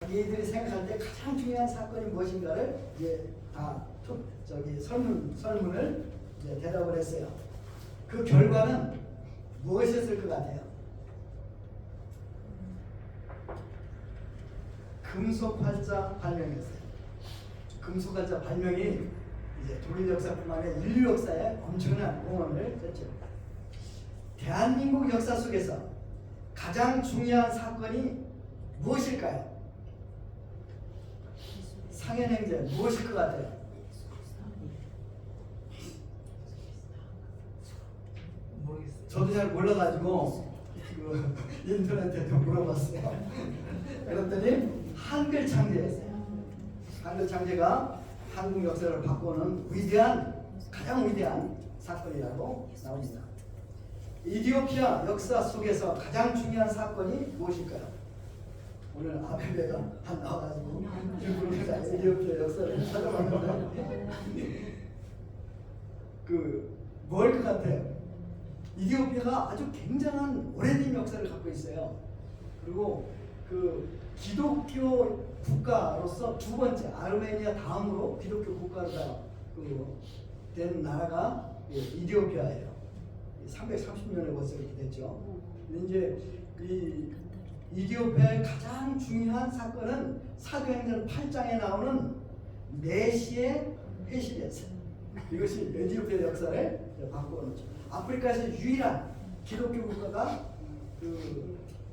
자기들이 생각할 때 가장 중요한 사건이 무엇인가를 이제 다 설문을 이제 대답을 했어요. 그 결과는 무엇이었을 것 같아요? 금속 활자 발명이었어요. 금속 활자 발명이 이제 독일 역사뿐만 아니라 인류 역사에 엄청난 공헌을 했죠. 대한민국 역사 속에서 가장 중요한 사건이 무엇일까요? 상해행제 무엇일 것 같아요? 모르겠어요. 저도 잘 몰라가지고 인터넷에도 물어봤어요. 그랬더니 한글 창제였어요. 한글 창제가 한국 역사를 바꾸는 가장 위대한 사건이라고 나옵니다. 이디오피아 역사 속에서 가장 중요한 사건이 무엇일까요? 오늘 아베베가 안 나와가지고 일부러 이디오피아 역사를 찾아봤는데 뭘 것 같아요? 이디오피아가 아주 굉장한 오래된 역사를 갖고 있어요. 그리고 기독교 국가로서 두 번째 아르메니아 다음으로 기독교 국가로 된 나라가 이디오피아예요. 330년에 벌써 이렇게 됐죠. 근데 이제 이 이디오피아의 가장 중요한 사건은 사도행전 8장에 나오는 메시의 회심이었어요. 이것이 이디오피아 역사를 바꾸는 거죠. 아프리카에서 유일한 기독교 국가가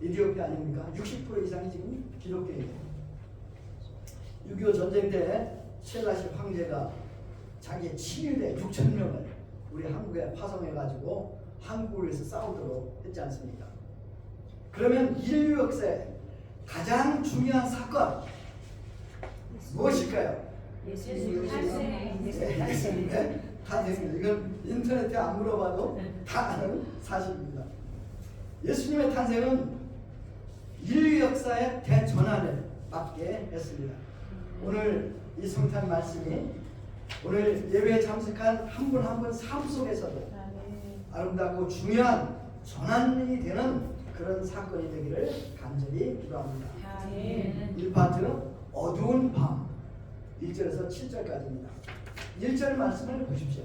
이디오피아 아닙니까? 60% 이상이 지금 기독교예요. 6.25 전쟁 때 셀라시 황제가 자기의 친위대 6,000명을 우리 한국에 파송해가지고 한국을 위해서 싸우도록 했지 않습니까? 그러면 인류 역사의 가장 중요한 사건 무엇일까요? 예수님 탄생. 탄생입니다. 이건 인터넷에 안 물어봐도 다 아는 사실입니다. 예수님의 탄생은 인류 역사의 대전환을 맞게 했습니다. 오늘 이 성탄 말씀이 오늘 예배에 참석한 한 분 한 분 삶 속에서도 아름답고 중요한 전환이 되는 그런 사건이 되기를 간절히 기도합니다. 1파트 어두운 밤 1절에서 7절까지입니다. 1절 말씀을 보십시오.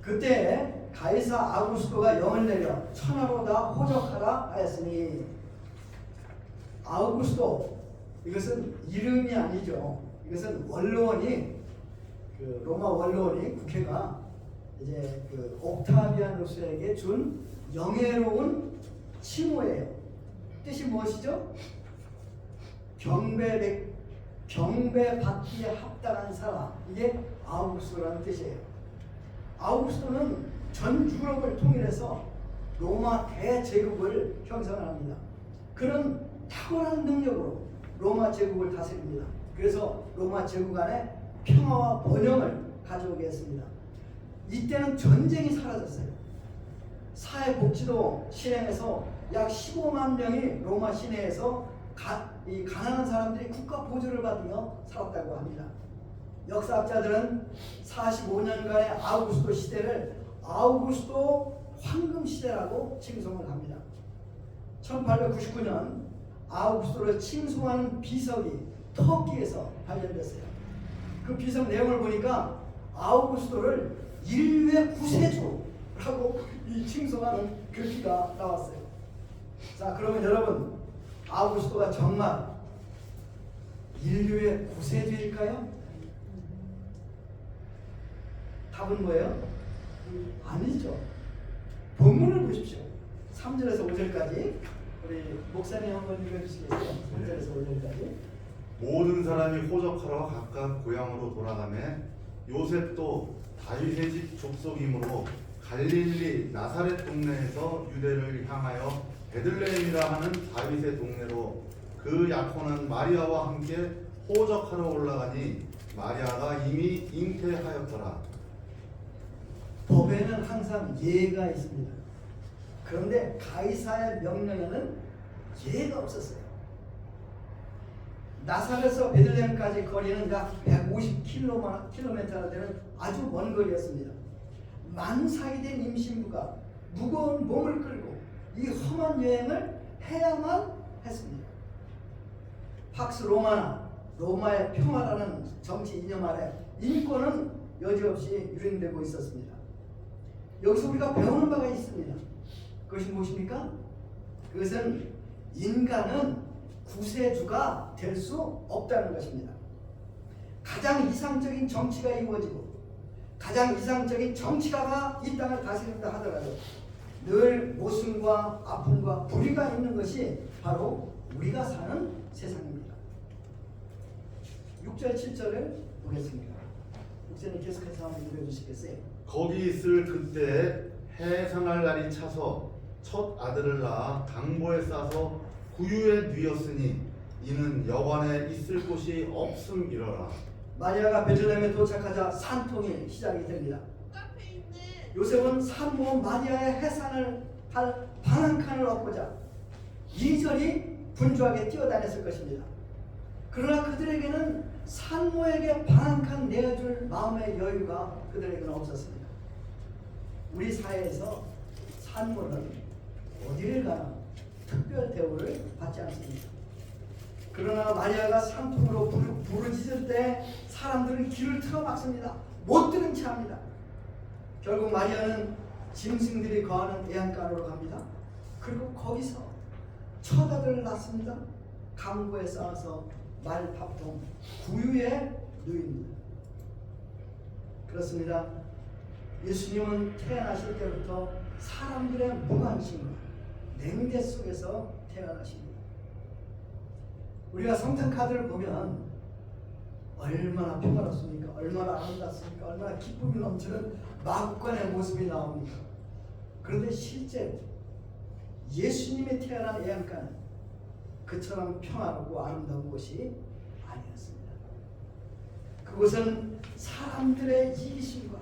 그때 가이사 아우구스토가 영을 내려 천하로 다 호적하라 하였으니, 아우구스토 이것은 이름이 아니죠. 이것은 원로원이 로마 원로원이 국회가 이제 옥타비아누스에게 준 영예로운 칭호예요. 뜻이 무엇이죠? 경배받기에 합당한 사람, 이게 아우구스토라는 뜻이에요. 아우구스토는 전 유럽을 통일해서 로마 대제국을 형성합니다. 그런 탁월한 능력으로 로마 제국을 다스립니다. 그래서 로마 제국 안에 평화와 번영을 가져오게 했습니다. 이때는 전쟁이 사라졌어요. 사회복지도 실행해서 약 15만 명이 로마 시내에서 이 가난한 사람들이 국가 보조를 받으며 살았다고 합니다. 역사학자들은 45년간의 아우구스토 시대를 아우구스토 황금 시대라고 칭송을 합니다. 1899년 아우구스토를 칭송하는 비석이 터키에서 발견됐어요. 그 비석 내용을 보니까 아우구스토를 인류의 구세주라고 칭송하는 글귀가 나왔어요. 자, 그러면 여러분, 아우구스토가 정말 인류의 구세주일까요? 답은 뭐예요? 아니죠. 본문을 보십시오. 3절에서 5절까지 우리 목사님 한번 읽어주시겠어요? 3절에서 5절까지. 모든 사람이 호적하러 각각 고향으로 돌아가매 요셉도 다윗의 집 족속이므로 갈릴리 나사렛 동네에서 유대를 향하여 베들레헴이라 하는 다윗의 동네로 그 약혼한 마리아와 함께 호적하러 올라가니 마리아가 이미 잉태하였더라. 법에는 항상 예가 있습니다. 그런데 가이사의 명령에는 예가 없었어요. 나사렛에서 베들레헴까지 거리는 약 150km나 되는 아주 먼 거리였습니다. 만삭이 된 임신부가 무거운 몸을 끌고 이 험한 여행을 해야만 했습니다. 팍스 로마나 로마의 평화라는 정치 이념 아래 인권은 여지없이 유린되고 있었습니다. 여기서 우리가 배우는 바가 있습니다. 그것이 무엇입니까? 그것은 인간은 구세주가 될 수 없다는 것입니다. 가장 이상적인 정치가 이루어지고 가장 이상적인 정치가가 이 땅을 다스린다 하더라도 늘 모순과 아픔과 불의가 있는 것이 바로 우리가 사는 세상입니다. 6절 7절을 보겠습니다. 목사님 계속해서 한번 읽어주시겠어요? 거기 있을 그때 해상할 날이 차서 첫 아들을 낳아 강보에 싸서 구유에 뉘었으니 이는 여관에 있을 곳이 없음이러라. 마리아가 베들레헴에 도착하자 산통이 시작이 됩니다. 요셉은 산모 마리아의 해산을 할 방 한 칸을 얻고자 이리저리 분주하게 뛰어다녔을 것입니다. 그러나 그들에게는 산모에게 방 한 칸 내어줄 마음의 여유가 그들에게는 없었습니다. 우리 사회에서 산모는 어디를 가나 특별 대우를 받지 않습니다. 그러나 마리아가 산통으로 부르짖을 때 사람들은 귀를 틀어막습니다. 못 들은 채 합니다. 결국 마리아는 짐승들이 거하는 애안가로 갑니다. 그리고 거기서 첫 아들을 낳습니다. 강보에 쌓아서 말밥통 구유에 누입니다. 그렇습니다. 예수님은 태어나실 때부터 사람들의 무관심과 냉대 속에서 태어나십니다. 우리가 성탄 카드를 보면 얼마나 평화롭습니까? 얼마나 아름답습니까? 얼마나 기쁨이 넘치는 마국간의 모습이 나옵니다. 그런데 실제로 예수님이 태어난 애안가는 그처럼 평화롭고 아름다운 곳이 아니었습니다. 그곳은 사람들의 이기심과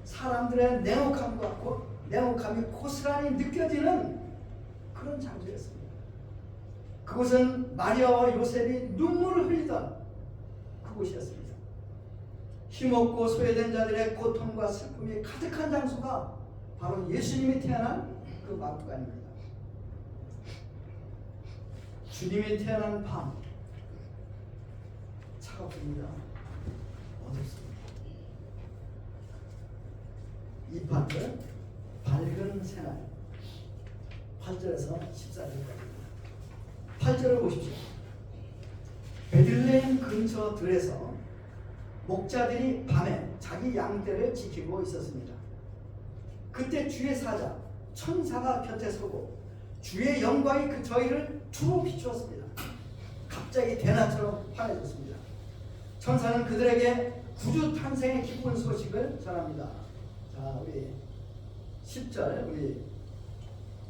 사람들의 냉혹함이 고스란히 느껴지는 그런 장소였습니다. 그곳은 마리아와 요셉이 눈물을 흘리던 그곳이었습니다. 힘없고 소외된 자들의 고통과 슬픔이 가득한 장소가 바로 예수님이 태어난 그 마구간입니다. 주님이 태어난 밤 차갑습니다. 어둡습니다. 이 밤을 밝은 새날 8절에서 14절까지입니다. 8절을 보십시오. 베들레헴 근처 들에서 목자들이 밤에 자기 양떼를 지키고 있었습니다. 그때 주의 사자 천사가 곁에 서고 주의 영광이 그 저희를 두루 비추었습니다. 갑자기 대낮처럼 환해졌습니다. 천사는 그들에게 구주 탄생의 기쁜 소식을 전합니다. 자, 우리 10절 우리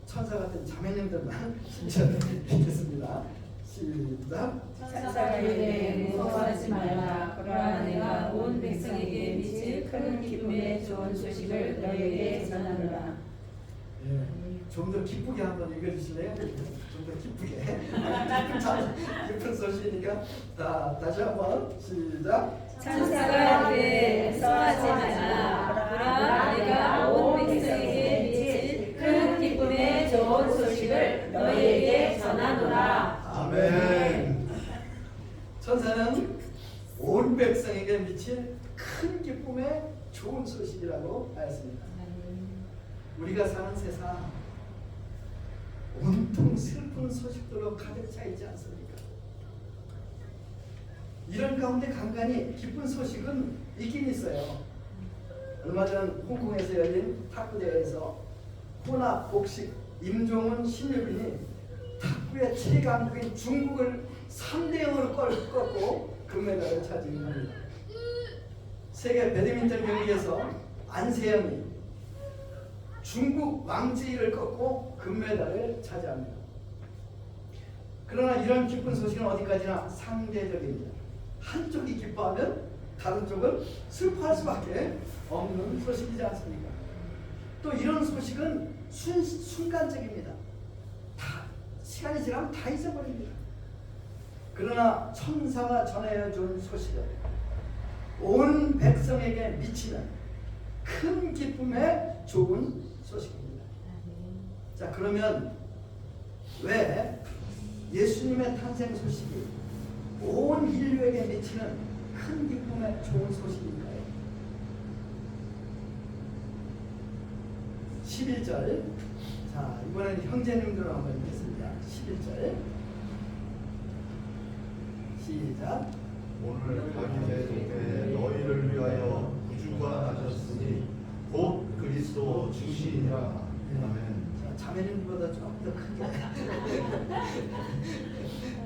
천사 같은 자매님들만 10절 읽겠습니다. 시작. 천사가 이르되 무서워하지 말라. 그러나 내가 온 백성에게 미칠 큰 기쁨의 좋은 소식을 너희에게 전하노라. 좀 더 기쁘게 한번 읽어주실래요? 좀 더 기쁘게. 기쁜 소식이니까 다시 한번 시작. 천사가 이르되 무서워하지 말라. 그러나 내가 온 백성에게 미칠 큰 기쁨의 좋은 소식을 너희에게 전하노라. 아멘. 천사는 온 백성에게 미칠 큰 기쁨의 좋은 소식이라고 하였습니다. 우리가 사는 세상 온통 슬픈 소식들로 가득 차 있지 않습니까? 이런 가운데 간간히 기쁜 소식은 있긴 있어요. 얼마 전 홍콩에서 열린 탁구대회에서 혼합 복식 임종훈 신유빈이 탁구의 최강국인 중국을 3대0으로 꺾고 금메달을 차지합니다. 세계 배드민턴 경기에서 안세영이 중국 왕지를 꺾고 금메달을 차지합니다. 그러나 이런 기쁜 소식은 어디까지나 상대적입니다. 한쪽이 기뻐하면 다른 쪽은 슬퍼할 수밖에 없는 소식이지 않습니까? 또 이런 소식은 순간적입니다. 다 시간이 지나면 다 잊어버립니다. 그러나 천사가 전해준 소식은 온 백성에게 미치는 큰 기쁨의 좋은 소식입니다. 자, 그러면 왜 예수님의 탄생 소식이 온 인류에게 미치는 큰 기쁨의 좋은 소식일까요? 11절. 자, 이번에는 형제님들로 한번 읽겠습니다. 11절. 시작. 오늘 다윗의 동에 너희를 위하여 구주가 나셨으니 곧 그리스도 주시니라. 아멘. 자, 자매님보다 조금 더 크게.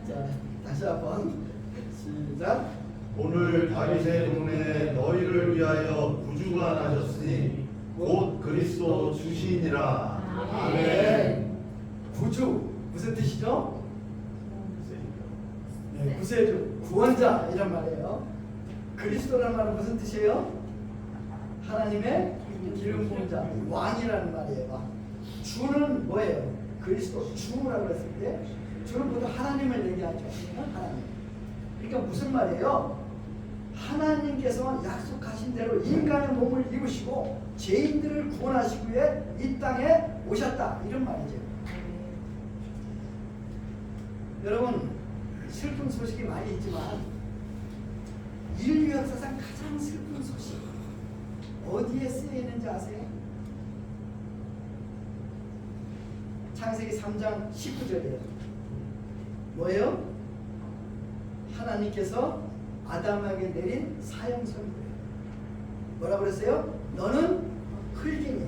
자, 다시 한번 시작. 오늘 다윗의 동네 너희를 위하여 구주가 나셨으니 곧 그리스도 주시니라. 아멘. 구주 무슨 뜻이죠? 네, 구세주, 구원자 이런 말이에요. 그리스도라는 말은 무슨 뜻이에요? 하나님의 기름 부은 자, 왕이라는 말이에요. 왕. 주는 뭐예요? 그리스도 주라고 했을 때 주는 보통 하나님을 얘기하죠. 하나님. 그러니까 무슨 말이에요? 하나님께서 약속하신 대로 인간의 몸을 입으시고 죄인들을 구원하시기 위해 이 땅에 오셨다 이런 말이죠. 여러분 슬픈 소식이 많이 있지만 인류 역사상 가장 슬픈 소식 어디에 쓰여 있는지 아세요? 창세기 3장 19절이에요. 뭐예요? 하나님께서 아담에게 내린 사형선고예요. 뭐라 그랬어요? 너는 흙이니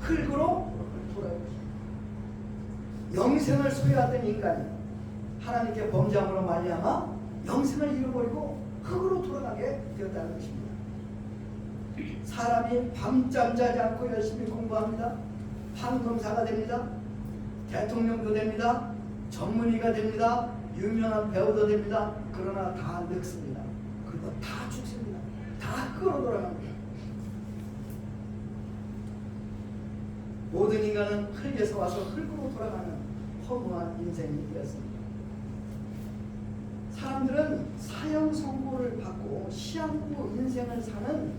흙으로 돌아오기. 영생을 소유하던 인간이 하나님께 범죄함으로 말미암아 영생을 잃어버리고 흙으로 돌아가게 되었다는 것입니다. 사람이 밤잠 자지 않고 열심히 공부합니다. 판검사가 됩니다. 대통령도 됩니다. 전문의가 됩니다. 유명한 배우도 됩니다. 그러나 다 늙습니다. 그리고 다 죽습니다. 다 흙으로 돌아갑니다. 모든 인간은 흙에서 와서 흙으로 돌아가는 허무한 인생이 되었습니다. 사람들은 사형 선고를 받고 시한부 인생을 사는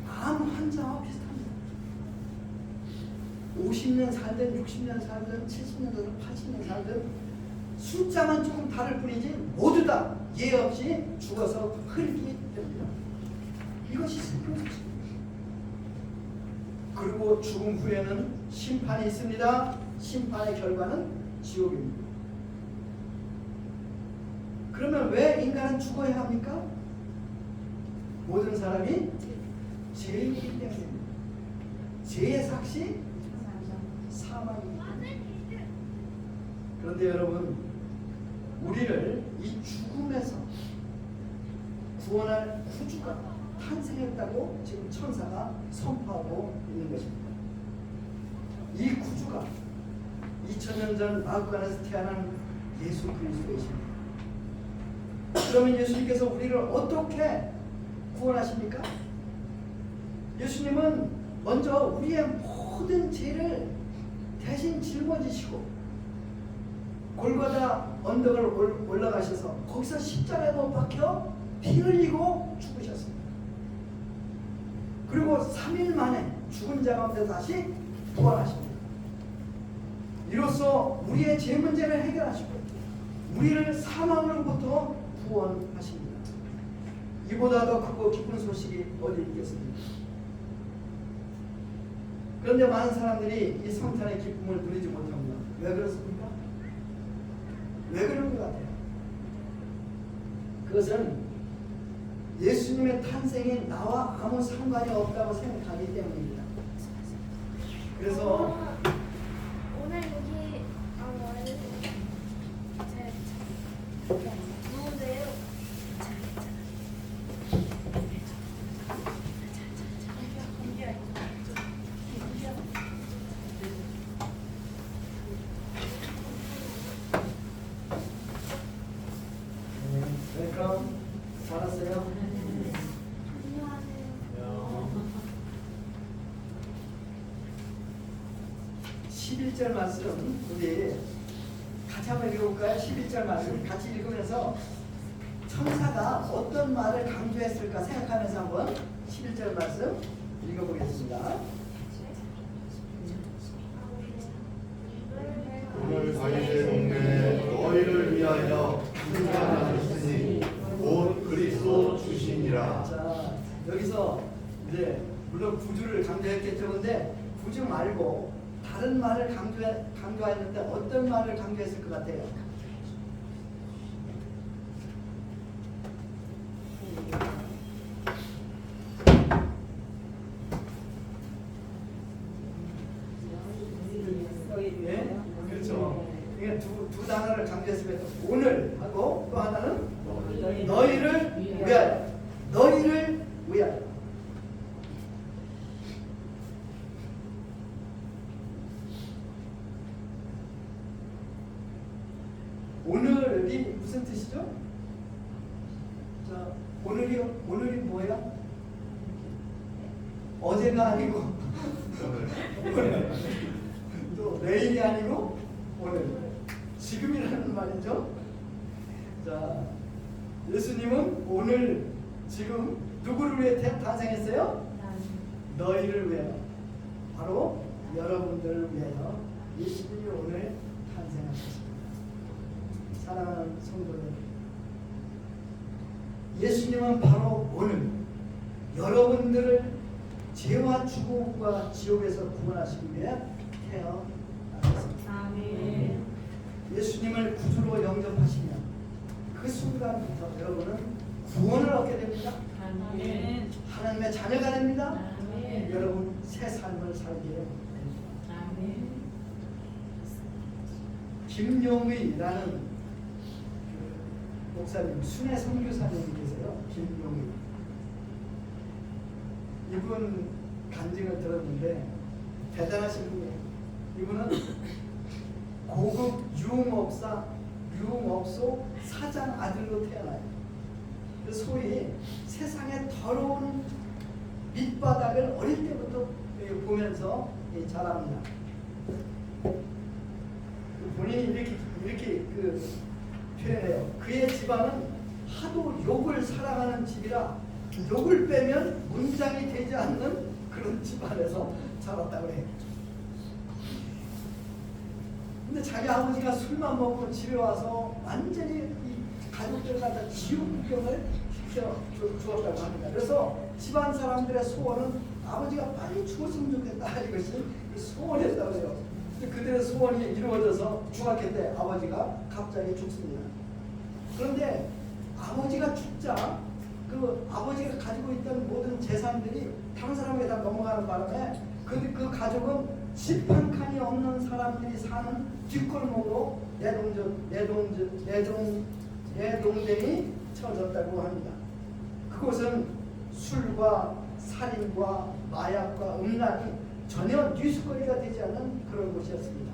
암 환자와 비슷합니다. 50년 살든 60년 살든 70년 살든 80년 살든 숫자만 조금 다를 뿐이지 모두 다 예 없이 죽어서 흙이 됩니다. 이것이 슬픈 소식입니다. 그리고 죽음 후에는 심판이 있습니다. 심판의 결과는 지옥입니다. 그러면 왜 인간은 죽어야 합니까? 모든 사람이 죄인이기 때문입니다. 죄의 삭시 사망입니다. 그런데 여러분 우리를 이 죽음에서 구원할 구주가 탄생했다고 지금 천사가 선포하고 있는 것입니다. 이 구주가 2000년 전 마구간에서 태어난 예수 그리스도이십니다. 그러면 예수님께서 우리를 어떻게 구원하십니까? 예수님은 먼저 우리의 모든 죄를 대신 짊어지시고 골고다 언덕을 올라가셔서 거기서 십자가에 못 박혀 피 흘리고 죽으셨습니다. 그리고 3일 만에 죽은 자 가운데 다시 부활하십니다. 이로써 우리의 죄 문제를 해결하시고 우리를 사망으로부터 구원하십니다. 이보다 더 크고 기쁜 소식이 어디 있겠습니까? 그런데 많은 사람들이 이 성탄의 기쁨을 누리지 못합니다. 왜 그렇습니까? 왜 그런 것 같아요? 그것은 예수님의 탄생이 나와 아무 상관이 없다고 생각하기 때문입니다. 그래서 오늘 여기 누군데요? 웰컴. 잘 왔어요? 안녕하세요. 11절 말씀 우리 같이 한번 읽어볼까요? 11절 말씀 같이 읽으면서 천사가 어떤 말을 강조했을까 생각하면서 한번 11절 말씀 읽어보겠습니다. 오늘 다윗의 동네 너희를 그가 주시니 곧 그리스도 주시니라. 자, 여기서 이제 물론 구주를 강조했겠죠. 근데 구주 말고 다른 말을 강조했는데 어떤 말을 강조했을 것 같아요? 예? 그렇죠. 이게 두 단어를 강조했으면 오늘 하고 또 하나는 너희를 위하여. 너희를 위하여. 오늘이 무슨 뜻이죠? 자, 오늘이 뭐예요? 어제가 아니고 오늘. 또 내일이 아니고 오늘. 지금이라는 말이죠. 자, 예수님은 오늘 지금 누구를 위해 탄생했어요? 너희를 위하여. 바로 여러분들을 위하여 예수님이 오늘 탄생하셨습니다. 사랑하는 성도들, 예수님은 바로 오늘 여러분들을 죄와 죽음과 지옥에서 구원하시기 위해 태어나셨습니다. 아멘. 예수님을 구주로 영접하시면 그 순간부터 여러분은 구원을 얻게 됩니다. 아멘. 하나님의 자녀가 됩니다. 아멘. 여러분 새 삶을 살게 됩니다. 아멘. 김용의라는 그 목사님, 순회 선교사님이 계세요. 김용의. 이분 간증을 들었는데 대단하신 분이에요. 이분은 고급 유흥업소 사장 아들로 태어나요. 소위 세상의 더러운 밑바닥을 어릴 때부터 보면서 자랍니다. 본인이 이렇게 표현해요. 그의 집안은 하도 욕을 사랑하는 집이라 욕을 빼면 문장이 되지 않는 그런 집안에서 자랐다고 해요. 근데 자기 아버지가 술만 먹고 집에 와서 완전히 이 가족들 갖다 지옥 구경을 시켜 주었다고 합니다. 그래서 집안 사람들의 소원은 아버지가 빨리 죽었으면 좋겠다, 이것이 소원이었다고 해요. 그들의 소원이 이루어져서 중학교 때 아버지가 갑자기 죽습니다. 그런데 아버지가 죽자 그 아버지가 가지고 있던 모든 재산들이 다른 사람에게 다 넘어가는 바람에 그 가족은 집 한 칸이 없는 사람들이 사는 뒷골목으로 내동댕이 쳐졌다고 합니다. 그곳은 술과 살인과 마약과 음란이 전혀 뉴스거리가 되지 않는 그런 곳이었습니다.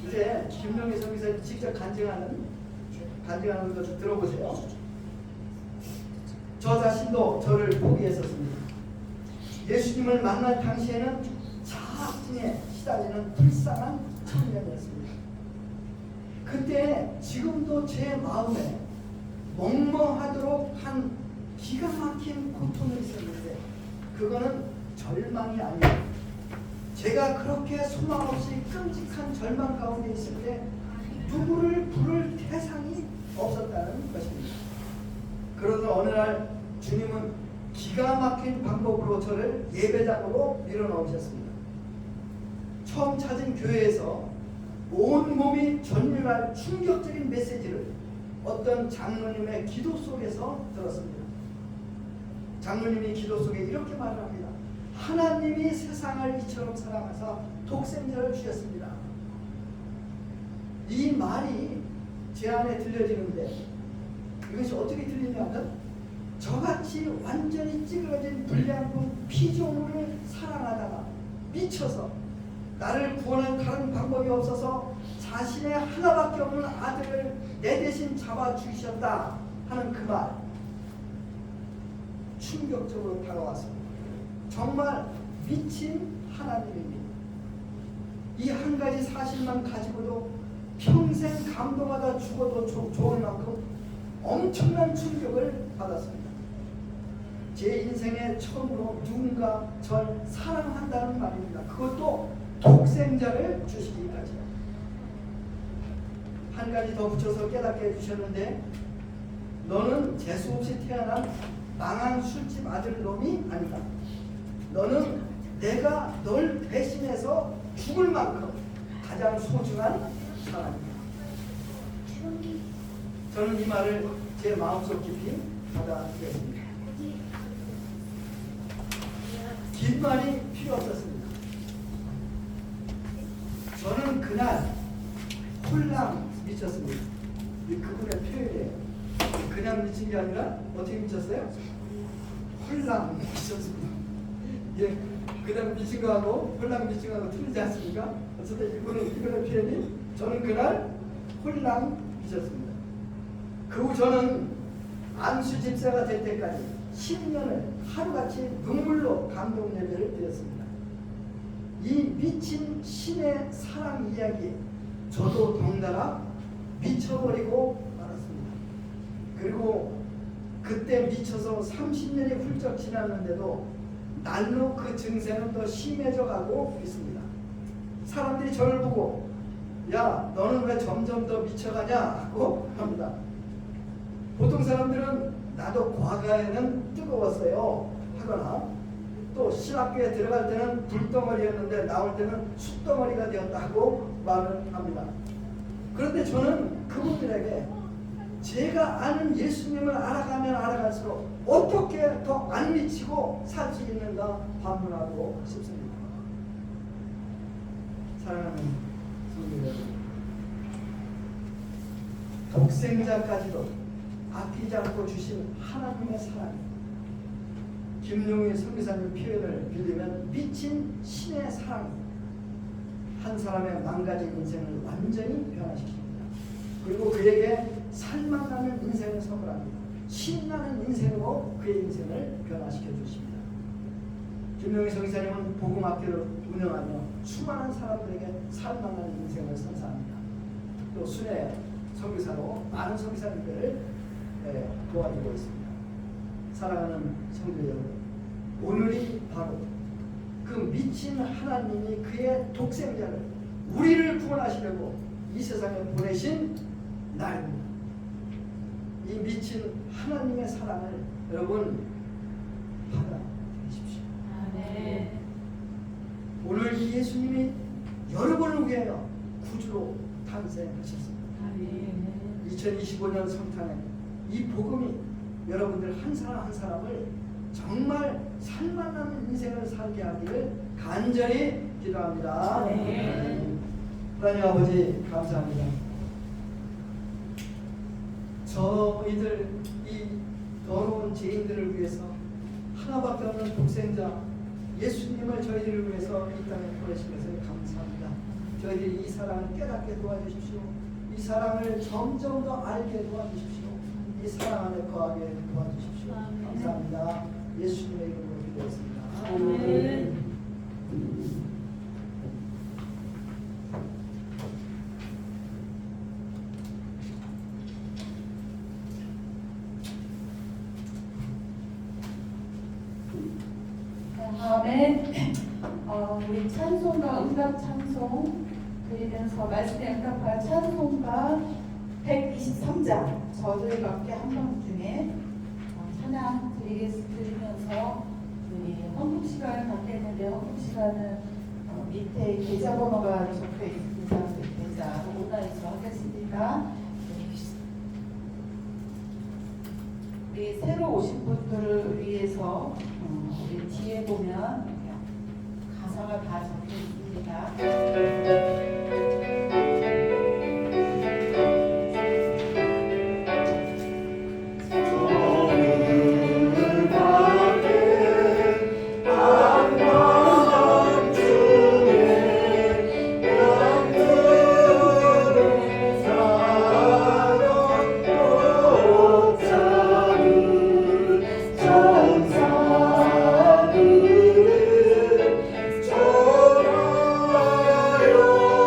이제 김용희 선교사님 직접 간증하는 것을 들어보세요. 저 자신도 저를 포기했었습니다. 예수님을 만날 당시에는 자학증에 시달리는 불쌍한 청년이었습니다. 그때 지금도 제 마음에 멍멍하도록 한 기가 막힌 고통이 있었는데 그거는 절망이 아니에요. 제가 그렇게 소망 없이 끔찍한 절망 가운데 있을 때 누구를 부를 대상이 없었다는 것입니다. 그러나 어느 날 주님은 기가 막힌 방법으로 저를 예배장으로 밀어넣으셨습니다. 처음 찾은 교회에서 온 몸이 전율할 충격적인 메시지를 어떤 장로님의 기도 속에서 들었습니다. 장로님이 기도 속에 이렇게 말을 합니다. 하나님이 세상을 이처럼 사랑하사 독생자를 주셨습니다. 이 말이 제 안에 들려지는데 이것이 어떻게 들리냐면 저같이 완전히 찌그러진 불량품 피조물을 사랑하다가 미쳐서 나를 구원할 다른 방법이 없어서 자신의 하나밖에 없는 아들을 내 대신 잡아 주셨다 하는 그 말 충격적으로 다가왔습니다. 정말 미친 하나님입니다. 이 한 가지 사실만 가지고도 평생 감동하다 죽어도 좋을 만큼 엄청난 충격을 받았습니다. 제 인생에 처음으로 누군가 절 사랑한다는 말입니다. 그것도 독생자를 주시기까지요. 한 가지 더 붙여서 깨닫게 해주셨는데 너는 재수 없이 태어난 망한 술집 아들 놈이 아니다. 너는 내가 널 배신해서 죽을 만큼 가장 소중한 사람이다. 저는 이 말을 제 마음속 깊이 받아들였습니다. 긴 말이 필요 없었습니다. 저는 그날 홀랑 미쳤습니다. 그분의 표현이에요. 그냥 미친 게 아니라 어떻게 미쳤어요? 홀랑 미쳤습니다. 예, 그냥 미친 거하고 홀랑 미친 거하고 틀리지 않습니까? 어쨌든 이분의 표현이 저는 그날 홀랑 미쳤습니다. 그 후 저는 안수 집사가 될 때까지 10년을 하루같이 눈물로 감동 예배를 드렸습니다. 이 미친 신의 사랑 이야기에 저도 덩달아 미쳐버리고 말았습니다. 그리고 그때 미쳐서 30년이 훌쩍 지났는데도 날로 그 증세는 더 심해져 가고 있습니다. 사람들이 저를 보고 야 너는 왜 점점 더 미쳐가냐고 합니다. 보통 사람들은 나도 과거에는 뜨거웠어요 하거나 또 신학교에 들어갈 때는 불덩어리였는데 나올 때는 숯덩어리가 되었다고 말을 합니다. 그런데 저는 그분들에게 제가 아는 예수님을 알아가면 알아갈수록 어떻게 더 안 미치고 살 수 있는가 반문하고 싶습니다. 사랑하는 성도 여러분, 독생자까지도 아끼지 않고 주신 하나님의 사랑, 김용희 선교사님 표현을 빌리면 미친 신의 사랑, 한 사람의 망가진 인생을 완전히 변화시킵니다. 그리고 그에게 살만나는 인생을 선물합니다. 신나는 인생으로 그의 인생을 변화시켜 주십니다. 김용희 선교사님은 복음학교를 운영하며 수많은 사람들에게 살만나는 인생을 선사합니다. 또 순회 선교사로 많은 선교사님들을 도와주고 있습니다. 사랑하는 성도 여러분, 오늘이 바로 그 미친 하나님이 그의 독생자를 우리를 구원하시려고 이 세상에 보내신 날입니다. 이 미친 하나님의 사랑을 여러분 받아들이십시오. 아멘. 오늘 이 예수님이 여러분을 위하여 구주로 탄생하셨습니다. 아멘. 2025년 성탄에 이 복음이 여러분들 한 사람 한 사람을 정말 살만한 인생을 살게 하기를 간절히 기도합니다. 네. 하나님 아버지 감사합니다. 저희들 이 더러운 죄인들을 위해서 하나밖에 없는 독생자 예수님을 저희들을 위해서 이 땅에 보내신 것을 감사합니다. 저희들이 이 사랑을 깨닫게 도와주십시오. 이 사랑을 점점 더 알게 도와주십시오. 이 사랑 안에 거하게 도와주십시오. 아멘. 감사합니다. 예수님의 이름으로 기도했습니다. 아멘. 다음에 우리 찬송가 응답 찬송 드리면서 말씀에 응답할 찬송가 123장 저들밖에 한 번 중에 찬양 드리면서 우리 헌금 시간을 갖게 했는데 헌금 시간은 밑에 계좌번호가 적혀 있습니다. 그 계좌 온라인으로 하겠습니다. 우리 새로 오신 분들을 위해서 우리 뒤에 보면 가사가 다 적혀 있습니다. 전사들은 전하여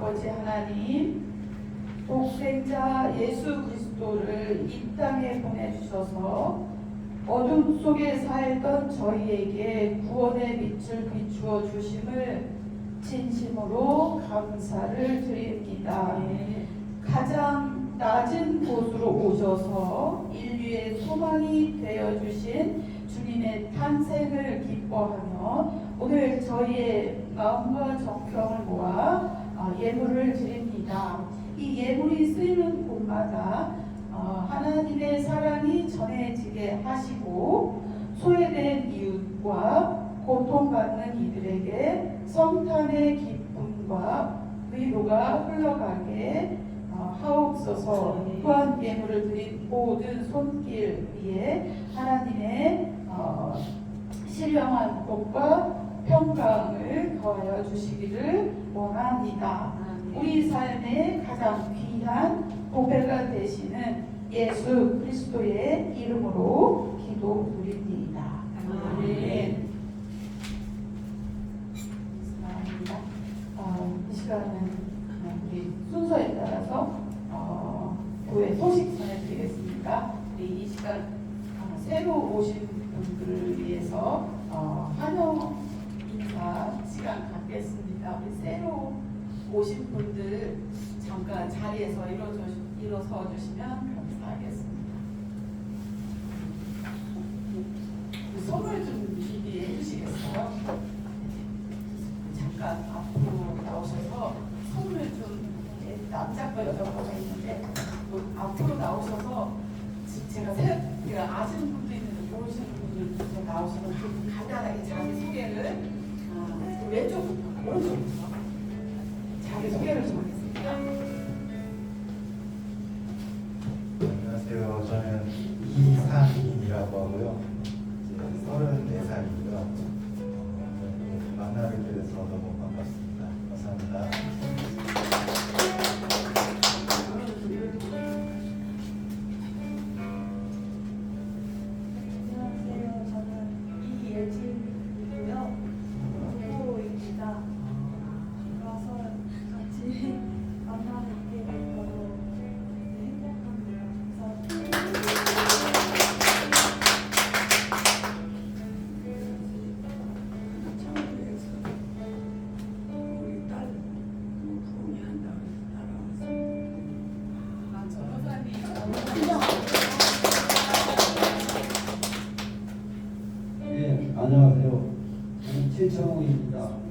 아버지 하나님, 독생자 예수 그리스도를 이 땅에 보내주셔서 어둠 속에 살던 저희에게 구원의 빛을 비추어 주심을 진심으로 감사를 드립니다. 가장 낮은 곳으로 오셔서 인류의 소망이 되어주신 주님의 탄생을 기뻐하며 오늘 저희의 마음과 정성을 모아 예물을 드립니다. 이 예물이 쓰이는 곳마다 하나님의 사랑이 전해지게 하시고 소외된 이웃과 고통받는 이들에게 성탄의 기쁨과 위로가 흘러가게 하옵소서. 또한 예물을 드린 모든 손길 위에 하나님의 신령한 복과 평강을 더하여 주시기를 원합니다. 우리 삶의 가장 귀한 보배가 되시는 예수 그리스도의 이름으로 기도드립니다. 아멘. 감사합니다. 이 시간은 우리 순서에 따라서 교회 소식 전해드리겠습니다. 우리 이 시간 새로 오신 분들을 위해서 환영 인사 시간 갖겠습니다. 우리 새로 오신 분들 잠깐 자리에서 일어서 주시면 감사하겠습니다. 선물 좀 준비해 주시겠어요? 잠깐 앞으로 나오셔서 선물 좀 남자 거 여자 거가 있는데 앞으로 나오셔서 제가 아시는 분도 있는데 모르시는 분들 나오시면 좀 간단하게 자기 소개를 왼쪽부터 오른쪽부터 자기 소개를 좀 하겠습니다. 안녕하세요. 저는 이상인이라고 하고요. 이제 34살이고요. 만나뵙게 돼서 너무 반갑습니다. 감사합니다. 안녕하세요. 저는 이예진이고요. 부부입니다. 와서 같이 만나뵙게 돼서 행복합니다. 네, 안녕하세요. 저는 최정우입니다.